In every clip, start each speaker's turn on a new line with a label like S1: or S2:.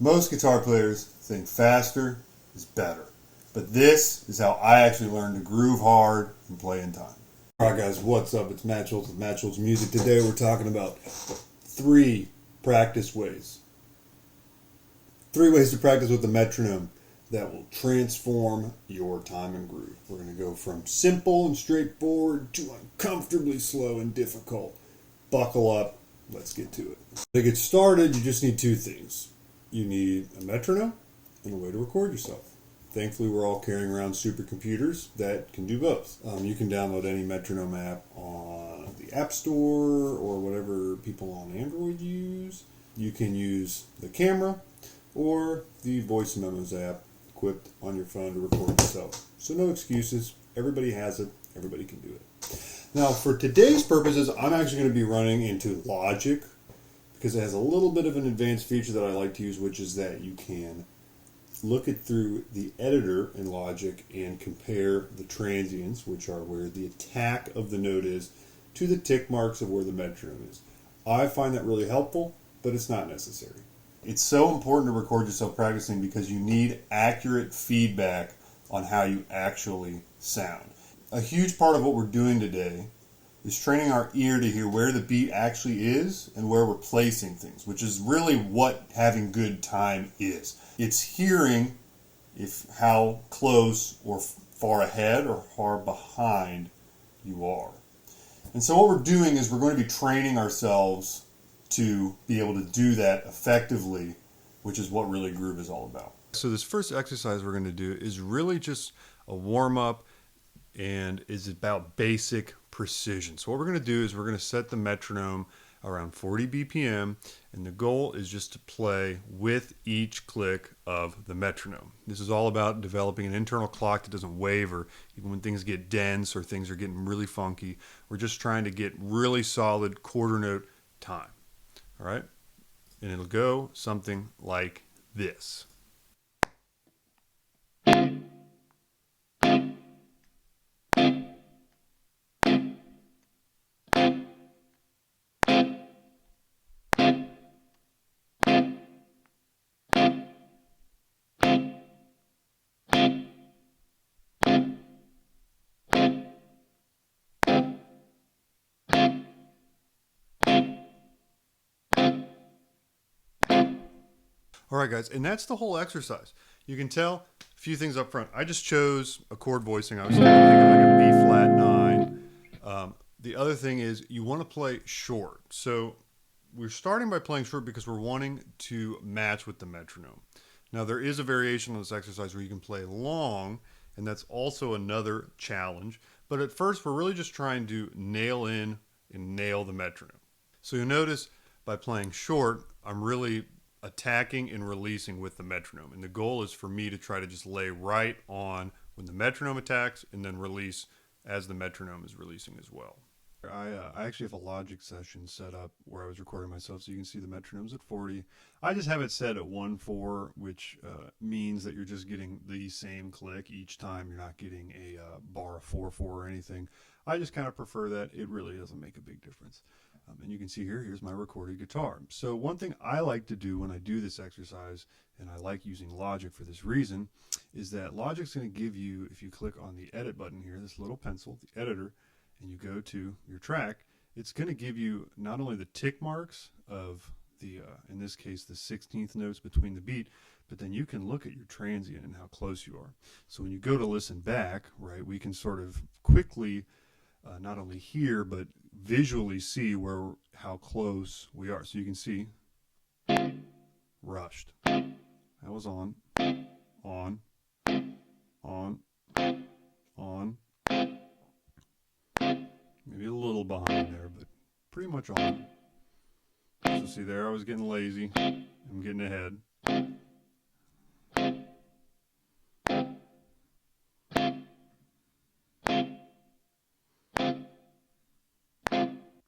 S1: Most guitar players think faster is better. But this is how I actually learned to groove hard and play in time. Alright guys, what's up? It's Matt Schultz with Matt Schultz Music. Today we're talking about 3 practice ways. 3 ways to practice with the metronome that will transform your time and groove. We're going to go from simple and straightforward to uncomfortably slow and difficult. Buckle up. Let's get to it. To get started, you just need 2 things. You need a metronome and a way to record yourself. Thankfully, we're all carrying around supercomputers that can do both. You can download any metronome app on the App Store or whatever people on Android use. You can use the camera or the Voice Memos app equipped on your phone to record yourself. So no excuses. Everybody has it. Everybody can do it. Now, for today's purposes, I'm actually going to be running into Logic because it has a little bit of an advanced feature that I like to use, which is that you can look it through the editor in Logic and compare the transients, which are where the attack of the note is, to the tick marks of where the metronome is. I find that really helpful, but it's not necessary. It's so important to record yourself practicing because you need accurate feedback on how you actually sound. A huge part of what we're doing today is training our ear to hear where the beat actually is and where we're placing things, which is really what having good time is. It's hearing how close or far ahead or far behind you are. And so what we're doing is we're going to be training ourselves to be able to do that effectively, which is what really groove is all about. So this first exercise we're going to do is really just a warm-up and is about basic precision. So what we're going to do is we're going to set the metronome around 40 BPM, and the goal is just to play with each click of the metronome. This is all about developing an internal clock that doesn't waver even when things get dense or things are getting really funky. We're just trying to get really solid quarter note time. All right? And it'll go something like this. All right, guys, and that's the whole exercise. You can tell a few things up front. I just chose a chord voicing. I was thinking like a B flat 9. The other thing is you want to play short. So we're starting by playing short because we're wanting to match with the metronome. Now, there is a variation on this exercise where you can play long, and that's also another challenge. But at first, we're really just trying to nail in and nail the metronome. So you'll notice by playing short, I'm really attacking and releasing with the metronome, and the goal is for me to try to just lay right on when the metronome attacks and then release as the metronome is releasing as well. I actually have a Logic session set up where I was recording myself, so you can see the metronome's at 40. I just have it set at 1/4, which means that you're just getting the same click each time. You're not getting a bar of 4/4 or anything. I just kind of prefer that. It really doesn't make a big difference. And you can see here's my recorded guitar. So one thing I like to do when I do this exercise, and I like using Logic for this reason, is that Logic's going to give you, if you click on the edit button here, this little pencil, the editor, and you go to your track, it's going to give you not only the tick marks of the, in this case, the 16th notes between the beat, but then you can look at your transient and how close you are. So when you go to listen back, right, we can sort of quickly not only hear, but visually see how close we are. So you can see, rushed. That was on, on, maybe a little behind there, but pretty much on. So see there, I was getting lazy. I'm getting ahead.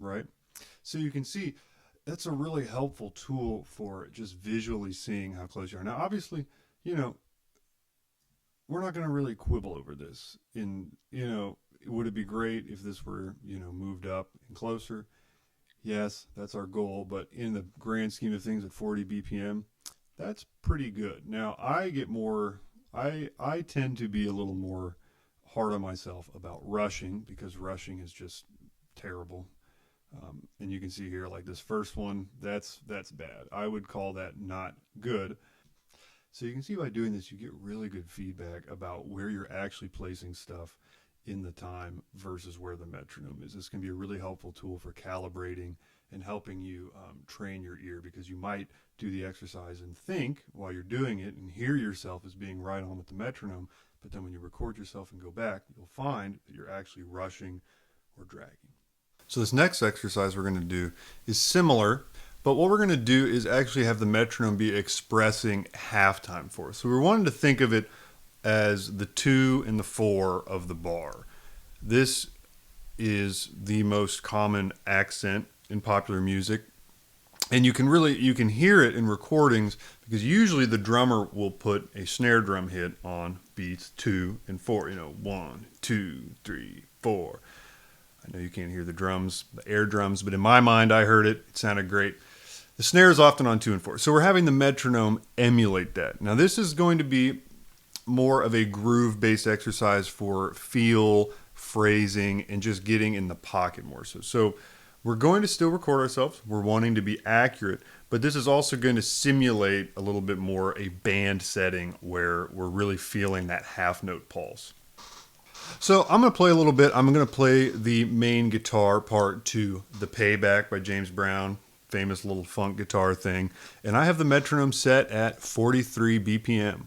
S1: Right? So you can see that's a really helpful tool for just visually seeing how close you are. Now, obviously, you know, we're not going to really quibble over this. Would it be great if this were, moved up and closer? Yes, that's our goal. But in the grand scheme of things at 40 BPM, That's pretty good. Now I tend to be a little more hard on myself about rushing, because rushing is just terrible. And you can see here, like this first one, that's bad. I would call that not good. So you can see by doing this, you get really good feedback about where you're actually placing stuff in the time versus where the metronome is. This can be a really helpful tool for calibrating and helping you train your ear, because you might do the exercise and think while you're doing it and hear yourself as being right on with the metronome, but then when you record yourself and go back, you'll find that you're actually rushing or dragging. So this next exercise we're going to do is similar, but what we're going to do is actually have the metronome be expressing halftime for us. So we're wanting to think of it as the 2 and the 4 of the bar. This is the most common accent in popular music, and you can hear it in recordings, because usually the drummer will put a snare drum hit on beats 2 and 4. 1, 2, 3, 4. I know you can't hear the drums, the air drums, but in my mind I heard it. It sounded great. The snare is often on 2 and 4. So we're having the metronome emulate that. Now this is going to be more of a groove-based exercise for feel, phrasing, and just getting in the pocket more so. So we're going to still record ourselves. We're wanting to be accurate, but this is also going to simulate a little bit more a band setting where we're really feeling that half note pulse. So I'm going to play a little bit. I'm going to play the main guitar part to The Payback by James Brown, famous little funk guitar thing. And I have the metronome set at 43 BPM.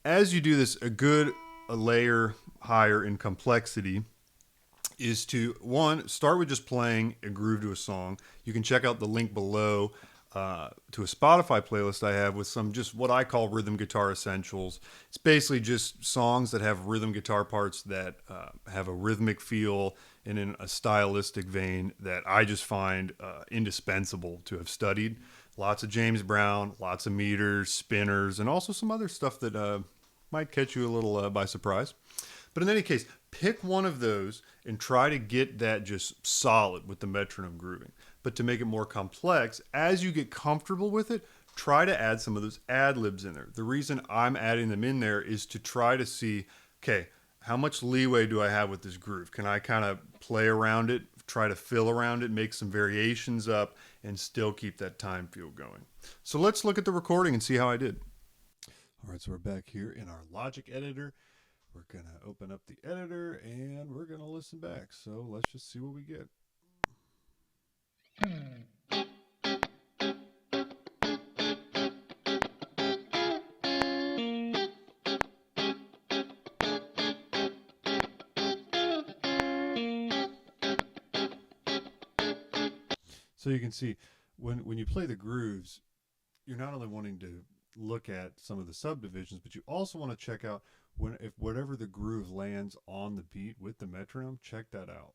S1: As you do this, a layer higher in complexity is to, one, start with just playing a groove to a song. You can check out the link below to a Spotify playlist I have with some just what I call rhythm guitar essentials. It's basically just songs that have rhythm guitar parts that have a rhythmic feel and in a stylistic vein that I just find indispensable to have studied. Lots of James Brown, lots of meters, spinners, and also some other stuff that might catch you a little by surprise. But in any case, pick one of those and try to get that just solid with the metronome grooving. But to make it more complex, as you get comfortable with it, try to add some of those ad-libs in there. The reason I'm adding them in there is to try to see, okay, how much leeway do I have with this groove? Can I kind of play around it, try to fill around it, make some variations up, and still keep that time feel going? So let's look at the recording and see how I did. All right, so we're back here in our Logic editor. We're going to open up the editor and we're going to listen back. So let's just see what we get. So you can see when you play the grooves, you're not only wanting to look at some of the subdivisions, but you also want to check out if whatever the groove lands on the beat with the metronome, check that out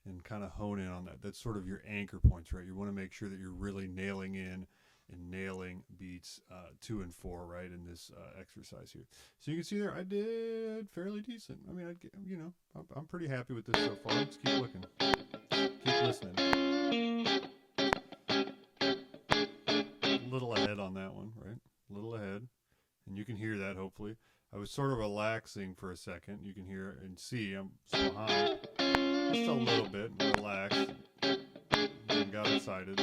S1: and kind of hone in on that. That's sort of your anchor points, right? You want to make sure that you're really nailing in and nailing beats 2 and 4, right, in this exercise here. So you can see there, I did fairly decent. I mean, I'm pretty happy with this so far. Let's keep looking, keep listening. A little ahead on that one, right? A little ahead, and you can hear that hopefully. I was sort of relaxing for a second. You can hear and see I'm behind just a little bit, relaxed, and got excited.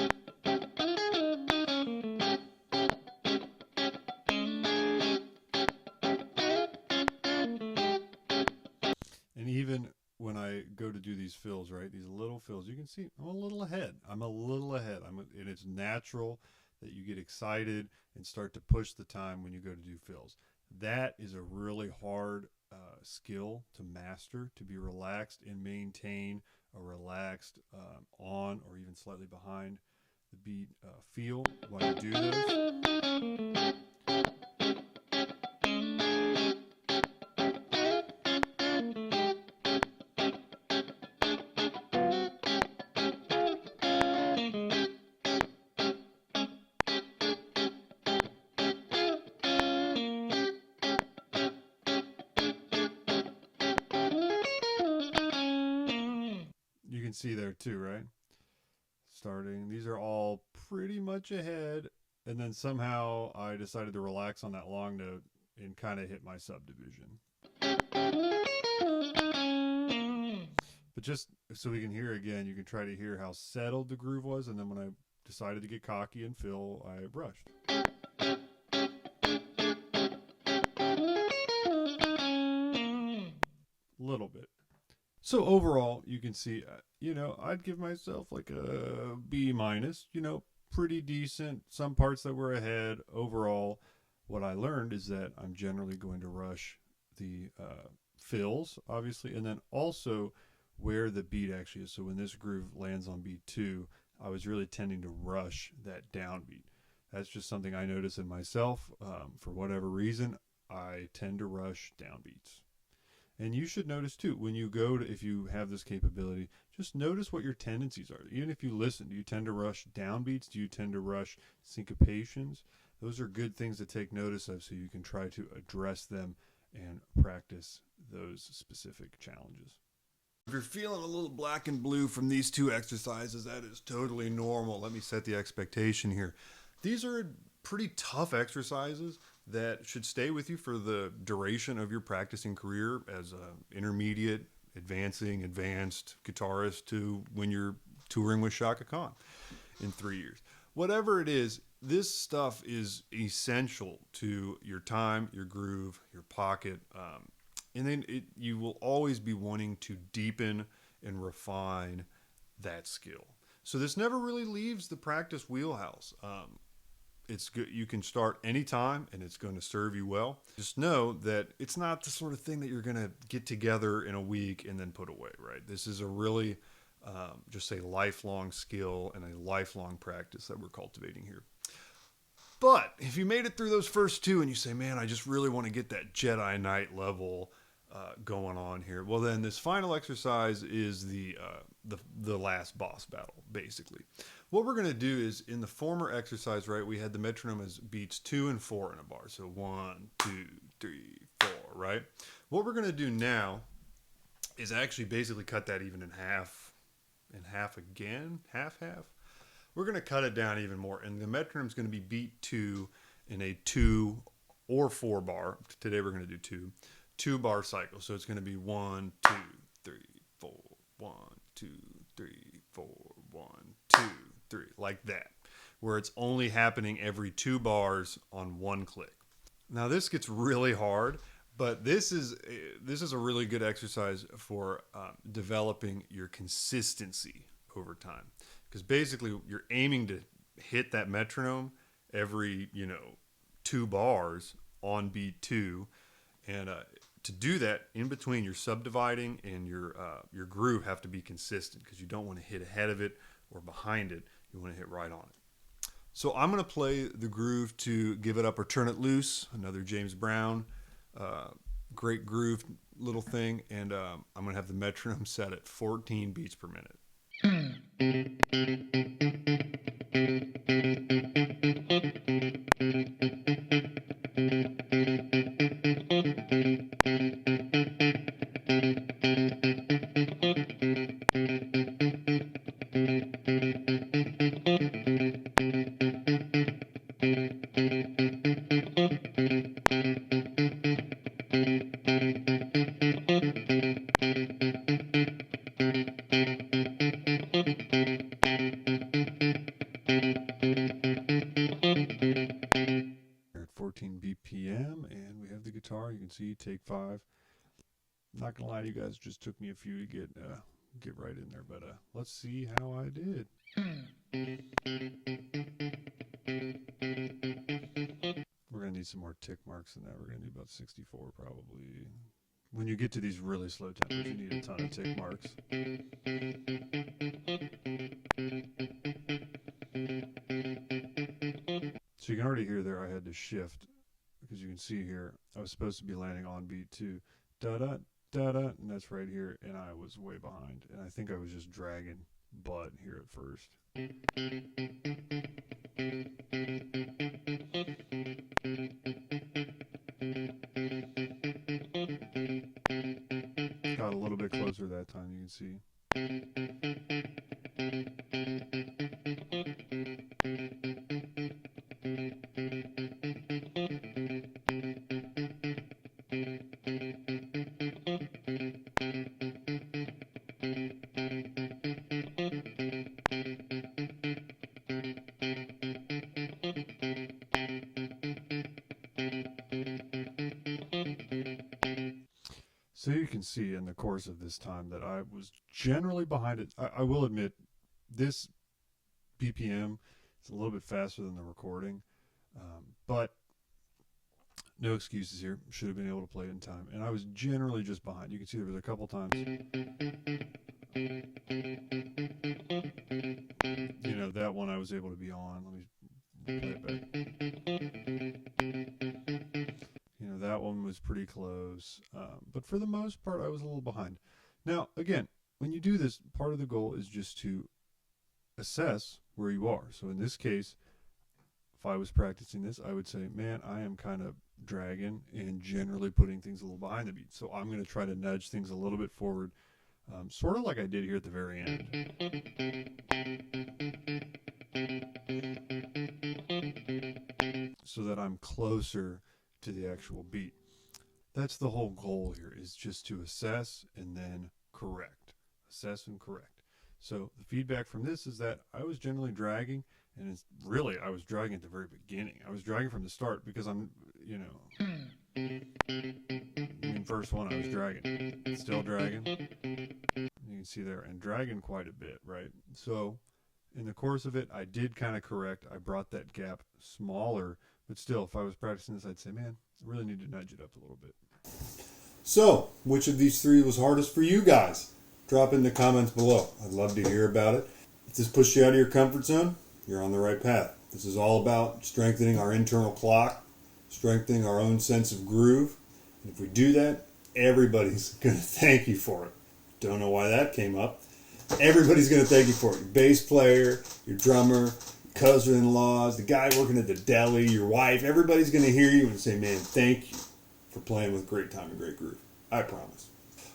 S1: And even when I go to do these fills, right? These little fills. You can see I'm a little ahead. And it's natural that you get excited and start to push the time when you go to do fills. That is a really hard skill to master, to be relaxed and maintain a relaxed on or even slightly behind the beat feel while you do those. You can see there too, right? Starting, these are all pretty much ahead, and then somehow I decided to relax on that long note and kind of hit my subdivision. But just so we can hear again, you can try to hear how settled the groove was, and then when I decided to get cocky and fill, I brushed. Little bit. So overall, you can see, I'd give myself like a B minus, pretty decent. Some parts that were ahead. Overall, what I learned is that I'm generally going to rush the fills, obviously, and then also where the beat actually is. So when this groove lands on beat 2, I was really tending to rush that downbeat. That's just something I notice in myself. For whatever reason, I tend to rush downbeats. And you should notice too, when you go to, if you have this capability, just notice what your tendencies are. Even if you listen, do you tend to rush downbeats? Do you tend to rush syncopations? Those are good things to take notice of so you can try to address them and practice those specific challenges. If you're feeling a little black and blue from these two exercises, that is totally normal. Let me set the expectation here. These are pretty tough exercises that should stay with you for the duration of your practicing career as an intermediate, advanced guitarist to when you're touring with Chaka Khan in 3 years. Whatever it is, this stuff is essential to your time, your groove, your pocket, and then you will always be wanting to deepen and refine that skill. So this never really leaves the practice wheelhouse. It's good. You can start anytime and it's going to serve you well. Just know that it's not the sort of thing that you're going to get together in a week and then put away, right? This is a really just a lifelong skill and a lifelong practice that we're cultivating here. But if you made it through those first two and you say, man, I just really want to get that Jedi Knight level going on here, well, then this final exercise is the last boss battle, basically. What we're going to do is, in the former exercise, right, we had the metronome as beats 2 and 4 in a bar. So 1, 2, 3, 4, right? What we're going to do now is actually basically cut that even in half again, half. We're going to cut it down even more. And the metronome is going to be beat 2 in a 2 or 4 bar. Today we're going to do 2 bar cycle. So it's going to be 1, 2, 3, 4, 1, 2, 3, 4, 1, 2, 3, like that, where it's only happening every 2 bars on 1 click. Now this gets really hard, but this is a really good exercise for developing your consistency over time, because basically you're aiming to hit that metronome every 2 bars on beat 2, and to do that, in between your subdividing and your groove have to be consistent, because you don't want to hit ahead of it or behind it. You want to hit right on it. So I'm going to play the groove to Give It Up or Turn It Loose, another James Brown, great groove little thing, and I'm going to have the metronome set at 14 beats per minute. We're at 14 BPM, and we have the guitar. You can see take 5. I'm not gonna lie to you guys, it just took me a few to get get right in there. But let's see how I did. We're going to need some more tick marks than that. We're going to need about 64 probably. When you get to these really slow tempos, you need a ton of tick marks. So you can already hear there I had to shift, because you can see here I was supposed to be landing on beat 2. Da-da, da-da, and that's right here, and I was way behind. And I think I was just dragging butt here at first. Got a little bit closer that time, you can see. So you can see in the course of this time that I was generally behind it. I will admit, this BPM is a little bit faster than the recording, but no excuses here. Should have been able to play it in time. And I was generally just behind. You can see there was a couple times, you know, that one I was able to be on. Let me play it back. You know, that one was pretty close. But for the most part, I was a little behind. Now, again, when you do this, part of the goal is just to assess where you are. So in this case, if I was practicing this, I would say, man, I am kind of dragging and generally putting things a little behind the beat. So I'm going to try to nudge things a little bit forward, sort of like I did here at the very end. So that I'm closer to the actual beat. That's the whole goal here, is just to assess and then correct. Assess and correct. So the feedback from this is that I was generally dragging, and it's really, I was dragging at the very beginning. I was dragging from the start because I'm, you know, first one I was dragging. Still dragging. You can see there, and dragging quite a bit, right? So in the course of it, I did kind of correct. I brought that gap smaller, but still, if I was practicing this, I'd say, man, I really need to nudge it up a little bit. So, which of these three was hardest for you guys? Drop in the comments below. I'd love to hear about it. If this pushed you out of your comfort zone, you're on the right path. This is all about strengthening our internal clock, strengthening our own sense of groove. And if we do that, everybody's going to thank you for it. Don't know why that came up. Everybody's going to thank you for it. Your bass player, your drummer, cousin-in-laws, the guy working at the deli, your wife. Everybody's going to hear you and say, man, thank you for playing with great time and great groove. I promise.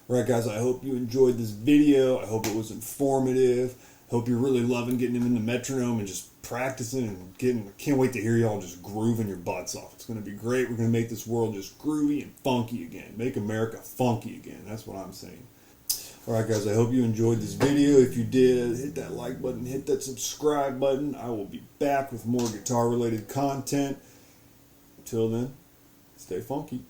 S1: All right, guys, I hope you enjoyed this video. I hope it was informative. I hope you're really loving getting into metronome and just practicing and getting. I can't wait to hear y'all just grooving your butts off. It's going to be great. We're going to make this world just groovy and funky again. Make America funky again. That's what I'm saying. All right, guys, I hope you enjoyed this video. If you did, hit that like button, hit that subscribe button. I will be back with more guitar-related content. Until then, stay funky.